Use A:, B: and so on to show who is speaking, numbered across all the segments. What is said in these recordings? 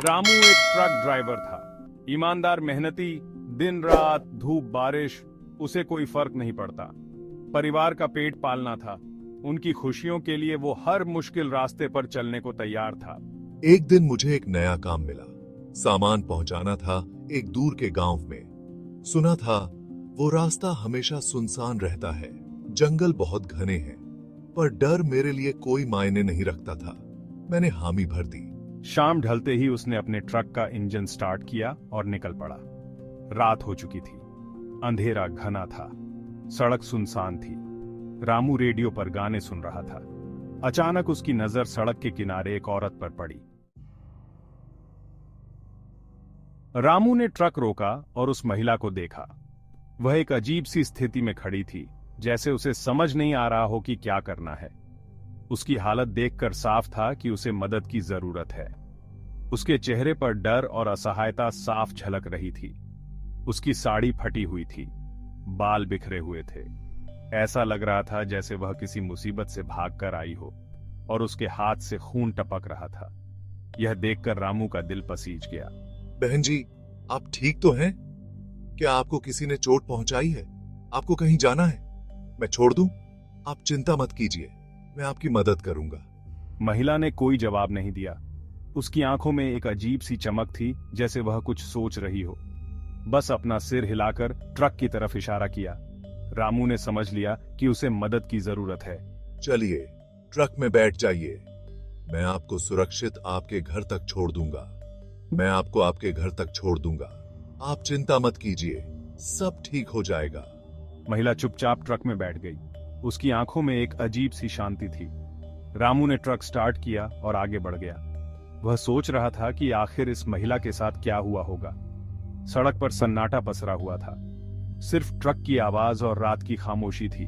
A: रामू एक truck driver था। ईमानदार, मेहनती, दिन रात धूप बारिश उसे कोई फर्क नहीं पड़ता। परिवार का पेट पालना था। उनकी खुशियों के लिए वो हर मुश्किल रास्ते पर चलने को तैयार था।
B: एक दिन मुझे एक नया काम मिला। सामान पहुंचाना था एक दूर के गांव में। सुना था वो रास्ता हमेशा सुनसान रहता है, जंगल बहुत घने हैं, पर डर मेरे लिए कोई मायने नहीं रखता था। मैंने हामी भर दी।
A: शाम ढलते ही उसने अपने ट्रक का इंजन स्टार्ट किया और निकल पड़ा। रात हो चुकी थी, अंधेरा घना था, सड़क सुनसान थी। रामू रेडियो पर गाने सुन रहा था। अचानक उसकी नजर सड़क के किनारे एक औरत पर पड़ी। रामू ने ट्रक रोका और उस महिला को देखा। वह एक अजीब सी स्थिति में खड़ी थी, जैसे उसे समझ नहीं आ रहा हो कि क्या करना है। उसकी हालत देखकर साफ था कि उसे मदद की जरूरत है। उसके चेहरे पर डर और असहायता साफ झलक रही थी। उसकी साड़ी फटी हुई थी, बाल बिखरे हुए थे। ऐसा लग रहा था जैसे वह किसी मुसीबत से भागकर आई हो और उसके हाथ से खून टपक रहा था। यह देखकर रामू का दिल पसीज गया।
B: बहन जी, आप ठीक तो हैं? क्या आपको किसी ने चोट पहुंचाई है? आपको कहीं जाना है? मैं छोड़ दूं? आप चिंता मत कीजिए, मैं आपकी मदद करूंगा।
A: महिला ने कोई जवाब नहीं दिया। उसकी आंखों में एक अजीब सी चमक थी, जैसे वह कुछ सोच रही हो। बस अपना सिर हिलाकर ट्रक की तरफ इशारा किया। रामू ने समझ लिया कि उसे मदद की जरूरत है।
B: चलिए, ट्रक में बैठ जाइए। मैं आपको सुरक्षित आपके घर तक छोड़ दूंगा। मैं आपको आपके घर तक छोड़ दूंगा। आप चिंता मत कीजिए, सब ठीक हो जाएगा।
A: महिला चुपचाप ट्रक में बैठ गई। उसकी आंखों में एक अजीब सी शांति थी। रामू ने ट्रक स्टार्ट किया और आगे बढ़ गया। वह सोच रहा था कि आखिर इस महिला के साथ क्या हुआ होगा। सड़क पर सन्नाटा पसरा हुआ था, सिर्फ ट्रक की आवाज और रात की खामोशी थी।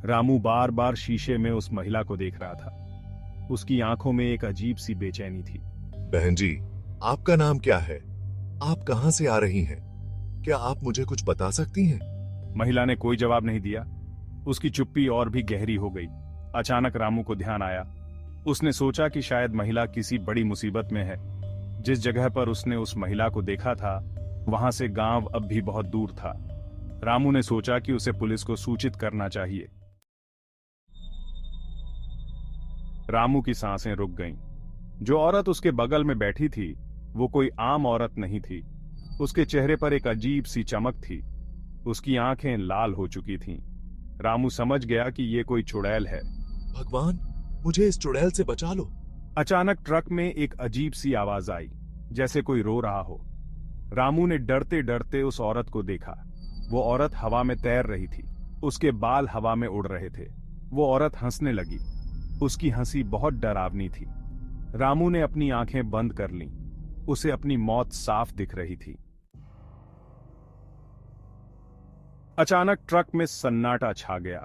A: रामू बार बार शीशे में उस महिला को देख रहा था। उसकी आंखों में एक अजीब सी बेचैनी थी।
B: बहन जी, आपका नाम क्या है? आप कहां से आ रही हैं? क्या आप मुझे कुछ बता सकती हैं?
A: महिला ने कोई जवाब नहीं दिया। उसकी चुप्पी और भी गहरी हो गई। अचानक रामू को ध्यान आया। उसने सोचा कि शायद महिला किसी बड़ी मुसीबत में है। जिस जगह पर उसने उस महिला को देखा था, वहां से गांव अब भी बहुत दूर था। रामू ने सोचा कि उसे पुलिस को सूचित करना चाहिए। रामू की सांसें रुक गईं। जो औरत उसके बगल में बैठी थी, वो कोई आम औरत नहीं थी। उसके चेहरे पर एक अजीब सी चमक थी। उसकी आंखें लाल हो चुकी थीं। रामू समझ गया कि ये कोई चुड़ैल है।
B: भगवान, मुझे इस चुड़ैल से बचा लो।
A: अचानक ट्रक में एक अजीब सी आवाज आई, जैसे कोई रो रहा हो। रामू ने डरते डरते उस औरत को देखा। वो औरत हवा में तैर रही थी। उसके बाल हवा में उड़ रहे थे। वो औरत हंसने लगी। उसकी हंसी बहुत डरावनी थी। रामू ने अपनी आंखें बंद कर लीं। उसे अपनी मौत साफ दिख रही थी। अचानक ट्रक में सन्नाटा छा गया।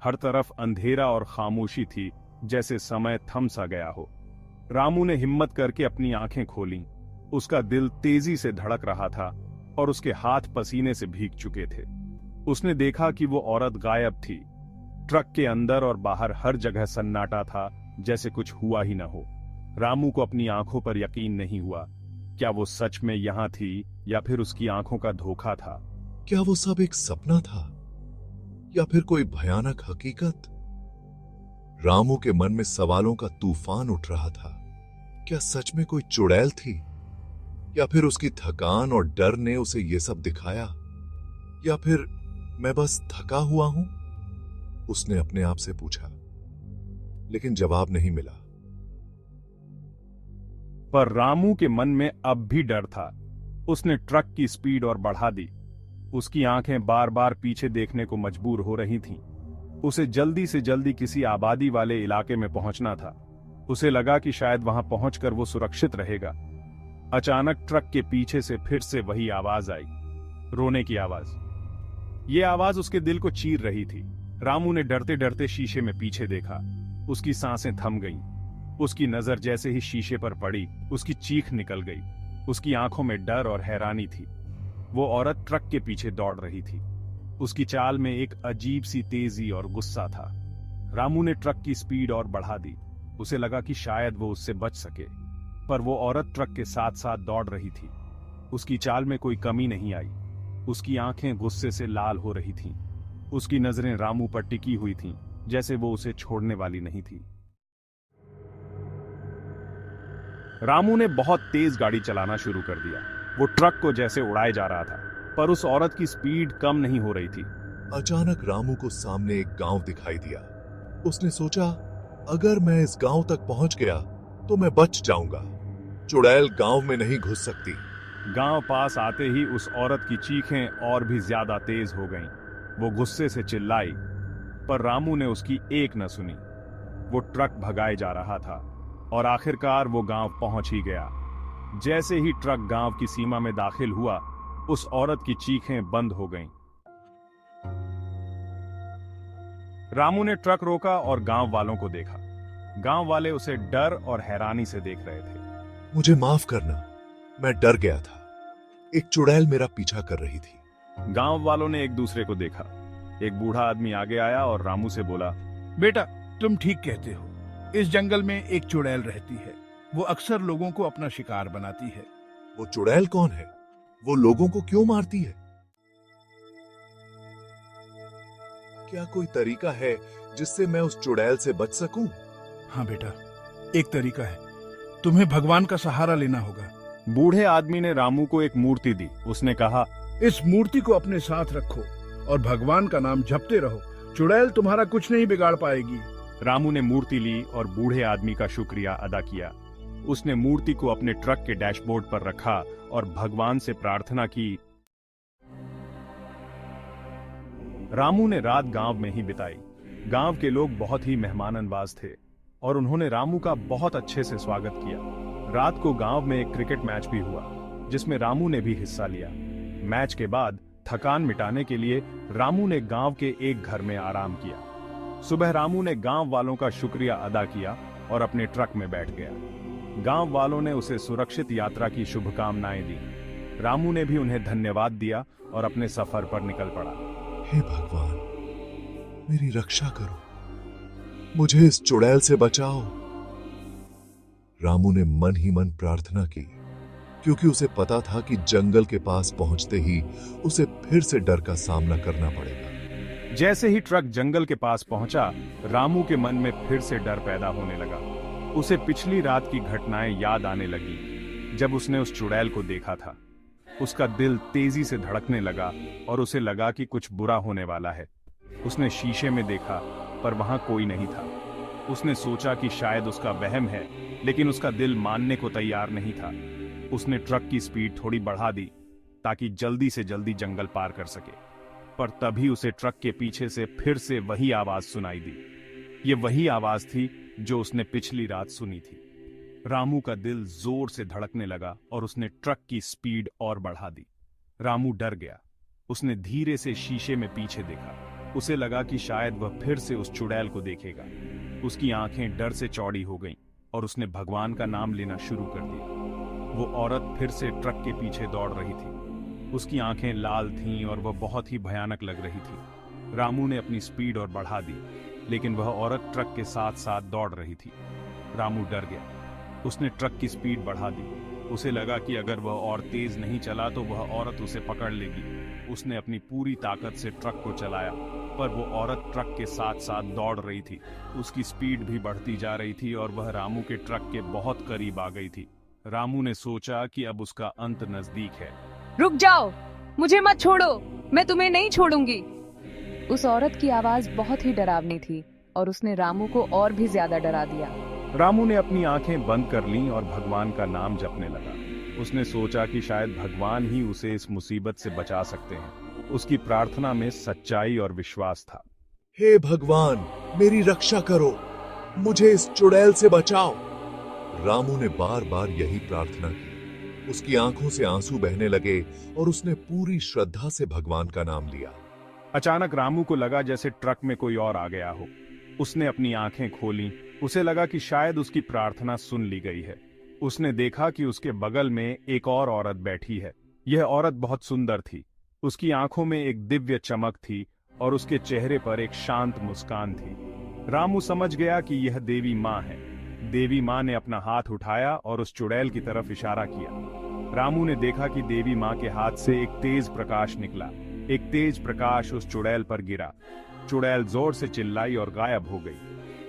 A: हर तरफ अंधेरा और खामोशी थी, जैसे समय थम सा गया हो। रामू ने हिम्मत करके अपनी आंखें खोलीं। उसका दिल तेजी से धड़क रहा था और उसके हाथ पसीने से भीग चुके थे। उसने देखा कि वो औरत गायब थी। ट्रक के अंदर और बाहर हर जगह सन्नाटा था, जैसे कुछ हुआ ही न हो। रामू को अपनी आंखों पर यकीन नहीं हुआ। क्या वो सच में यहां थी या फिर उसकी आंखों का धोखा था?
B: क्या वो सब एक सपना था या फिर कोई भयानक हकीकत? रामू के मन में सवालों का तूफान उठ रहा था। क्या सच में कोई चुड़ैल थी या फिर उसकी थकान और डर ने उसे ये सब दिखाया? या फिर मैं बस थका हुआ हूं? उसने अपने आप से पूछा, लेकिन जवाब नहीं मिला।
A: पर रामू के मन में अब भी डर था। उसने ट्रक की स्पीड और बढ़ा दी। उसकी आंखें बार बार पीछे देखने को मजबूर हो रही थीं। उसे जल्दी से जल्दी किसी आबादी वाले इलाके में पहुंचना था। उसे लगा कि शायद वहां पहुंचकर वो सुरक्षित रहेगा। अचानक ट्रक के पीछे से फिर से वही आवाज आई, रोने की आवाज। ये आवाज उसके दिल को चीर रही थी। रामू ने डरते डरते शीशे में पीछे देखा। उसकी सांसें थम गईं। उसकी नजर जैसे ही शीशे पर पड़ी, उसकी चीख निकल गई। उसकी आंखों में डर और हैरानी थी। वो औरत ट्रक के पीछे दौड़ रही थी। उसकी चाल में एक अजीब सी तेजी और गुस्सा था। रामू ने ट्रक की स्पीड और बढ़ा दी। उसे लगा कि शायद वो उससे बच सके। पर वो औरत ट्रक के साथ साथ दौड़ रही थी। उसकी चाल में कोई कमी नहीं आई। उसकी आंखें गुस्से से लाल हो रही थीं। उसकी नजरें रामू पर टिकी हुई थीं, जैसे वो उसे छोड़ने वाली नहीं थी। रामू ने बहुत तेज गाड़ी चलाना शुरू कर दिया। वो ट्रक को जैसे उड़ाए जा रहा था, पर उस औरत की स्पीड कम नहीं हो रही थी।
B: अचानक रामू को सामने एक गांव दिखाई दिया। उसने सोचा, अगर मैं इस गांव तक पहुंच गया तो मैं बच जाऊंगा। चुड़ैल गांव में नहीं घुस सकती।
A: गांव पास आते ही उस औरत की चीखें और भी ज्यादा तेज हो गईं। वो गुस्से से चिल्लाई, पर रामू ने उसकी एक न सुनी। वो ट्रक भगाए जा रहा था और आखिरकार वो गांव पहुंच ही गया। जैसे ही ट्रक गांव की सीमा में दाखिल हुआ, उस औरत की चीखें बंद हो गईं। रामू ने ट्रक रोका और गांव वालों को देखा। गांव वाले उसे डर और हैरानी से देख रहे थे।
B: मुझे माफ करना, मैं डर गया था। एक चुड़ैल मेरा पीछा कर रही थी।
A: गांव वालों ने एक दूसरे को देखा। एक बूढ़ा आदमी आगे आया और रामू से बोला,
C: बेटा, तुम ठीक कहते हो। इस जंगल में एक चुड़ैल रहती है। वो अक्सर लोगों को अपना शिकार बनाती है।
B: वो चुड़ैल कौन है? वो लोगों को क्यों मारती है? क्या कोई तरीका है जिससे मैं उस चुड़ैल से बच सकूं?
C: हाँ बेटा, एक तरीका है। तुम्हें भगवान का सहारा लेना होगा।
A: बूढ़े आदमी ने रामू को एक मूर्ति दी। उसने कहा,
C: इस मूर्ति को अपने साथ रखो और भगवान का नाम जपते रहो। चुड़ैल तुम्हारा कुछ नहीं बिगाड़ पाएगी।
A: रामू ने मूर्ति ली और बूढ़े आदमी का शुक्रिया अदा किया। उसने मूर्ति को अपने ट्रक के डैशबोर्ड पर रखा और भगवान से प्रार्थना की। रामू ने रात गांव में ही बिताई। गांव के लोग बहुत ही मेहमाननवाज थे और उन्होंने रामू का बहुत अच्छे से स्वागत किया। रात को गांव में एक क्रिकेट मैच भी हुआ, जिसमें रामू ने भी हिस्सा लिया। मैच के बाद थकान मिटाने के लिए रामू ने गांव के एक घर में आराम किया। सुबह रामू ने गांव वालों का शुक्रिया अदा किया और अपने ट्रक में बैठ गया। गांव वालों ने उसे सुरक्षित यात्रा की शुभकामनाएं दी। रामू ने भी उन्हें धन्यवाद दिया और अपने सफर पर निकल पड़ा।
B: हे भगवान, मेरी रक्षा करो, मुझे इस चुड़ैल से बचाओ। रामू ने मन ही मन प्रार्थना की, क्योंकि उसे पता था कि जंगल के पास पहुंचते ही उसे फिर से डर का सामना करना पड़ेगा।
A: जैसे ही ट्रक जंगल के पास पहुंचा, रामू के मन में फिर से डर पैदा होने लगा। उसे पिछली रात की घटनाएं याद आने लगी, जब उसने उस चुड़ैल को देखा था। उसका दिल तेजी से धड़कने लगा और उसे लगा कि कुछ बुरा होने वाला है। उसने शीशे में देखा, पर वहां कोई नहीं था। उसने सोचा कि शायद उसका वहम है, लेकिन उसका दिल मानने को तैयार नहीं था। उसने ट्रक की स्पीड थोड़ी बढ़ा दी ताकि जल्दी से जल्दी जंगल पार कर सके। पर तभी उसे ट्रक के पीछे से फिर से वही आवाज सुनाई दी। ये वही आवाज थी जो उसने पिछली रात सुनी थी। रामू का दिल जोर से धड़कने लगा और उसने ट्रक की स्पीड और बढ़ा दी। रामू डर गया। उसने धीरे से शीशे में पीछे देखा। उसे लगा कि शायद वह फिर से उस चुड़ैल को देखेगा। उसकी आंखें डर से चौड़ी हो गईं और उसने भगवान का नाम लेना शुरू कर दिया। वो औरत फिर से ट्रक के पीछे दौड़ रही थी। उसकी आंखें लाल थीं और वह बहुत ही भयानक लग रही थी। रामू ने अपनी स्पीड और बढ़ा दी, लेकिन वह औरत ट्रक के साथ साथ दौड़ रही थी। रामू डर गया। उसने ट्रक की स्पीड बढ़ा दी। उसे लगा कि अगर वह और तेज नहीं चला तो वह औरत उसे पकड़ लेगी। उसने अपनी पूरी ताकत से ट्रक को चलाया, पर वो औरत ट्रक के साथ साथ दौड़ रही थी। उसकी स्पीड भी बढ़ती जा रही थी और वह रामू के ट्रक के बहुत करीब आ गई थी। रामू ने सोचा कि अब उसका अंत नजदीक है।
D: रुक जाओ, मुझे मत छोड़ो, मैं तुम्हें नहीं छोड़ूंगी। उस औरत की आवाज बहुत ही डरावनी थी और उसने रामू को और भी ज्यादा डरा दिया।
A: रामू ने अपनी आंखें बंद कर लीं और भगवान का नाम जपने लगा। उसने सोचा कि शायद भगवान ही उसे इस मुसीबत से बचा सकते हैं। उसकी प्रार्थना में सच्चाई और विश्वास था।
B: हे भगवान, मेरी रक्षा करो, मुझे इस चुड़ैल से बचाओ। रामू ने बार बार यही प्रार्थना की। उसकी आंखों से आंसू बहने लगे और उसने पूरी श्रद्धा से भगवान का नाम लिया।
A: अचानक रामू को लगा जैसे ट्रक में कोई और आ गया हो। उसने अपनी आंखें खोलीं। उसे लगा कि शायद उसकी प्रार्थना सुन ली गई है। उसने देखा कि उसके बगल में एक और औरत बैठी है। यह औरत बहुत सुंदर थी। उसकी आंखों में एक दिव्य चमक थी और उसके चेहरे पर एक शांत मुस्कान थी। रामू समझ गया कि यह देवी मां है, देवी माँ ने अपना हाथ उठाया और उस चुड़ैल की तरफ इशारा किया। रामू ने देखा कि देवी माँ के हाथ से एक तेज प्रकाश निकला। एक तेज प्रकाश उस चुड़ैल पर गिरा। चुड़ैल जोर से चिल्लाई और गायब हो गई।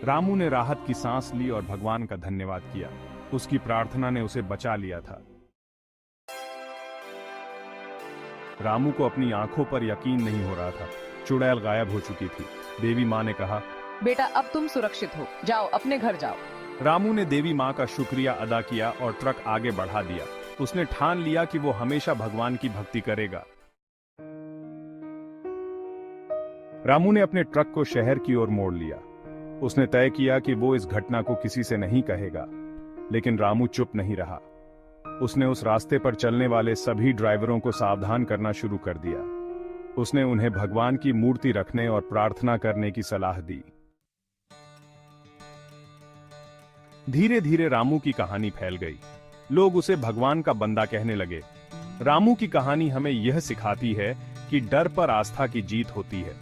A: रामू ने राहत की सांस ली और भगवान का धन्यवाद किया। उसकी प्रार्थना ने उसे बचा लिया था। रामू को अपनी आंखों पर यकीन नहीं हो रहा था। चुड़ैल गायब हो चुकी थी। देवी माँ ने कहा,
D: बेटा अब तुम सुरक्षित हो, जाओ अपने घर जाओ।
A: रामू ने देवी माँ का शुक्रिया अदा किया और ट्रक आगे बढ़ा दिया। उसने ठान लिया कि वो हमेशा भगवान की भक्ति करेगा। रामू ने अपने ट्रक को शहर की ओर मोड़ लिया। उसने तय किया कि वो इस घटना को किसी से नहीं कहेगा। लेकिन रामू चुप नहीं रहा। उसने उस रास्ते पर चलने वाले सभी ड्राइवरों को सावधान करना शुरू कर दिया। उसने उन्हें भगवान की मूर्ति रखने और प्रार्थना करने की सलाह दी। धीरे धीरे रामू की कहानी फैल गई। लोग उसे भगवान का बंदा कहने लगे। रामू की कहानी हमें यह सिखाती है कि डर पर आस्था की जीत होती है।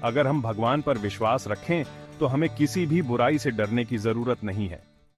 A: अगर हम भगवान पर विश्वास रखें तो हमें किसी भी बुराई से डरने की जरूरत नहीं है।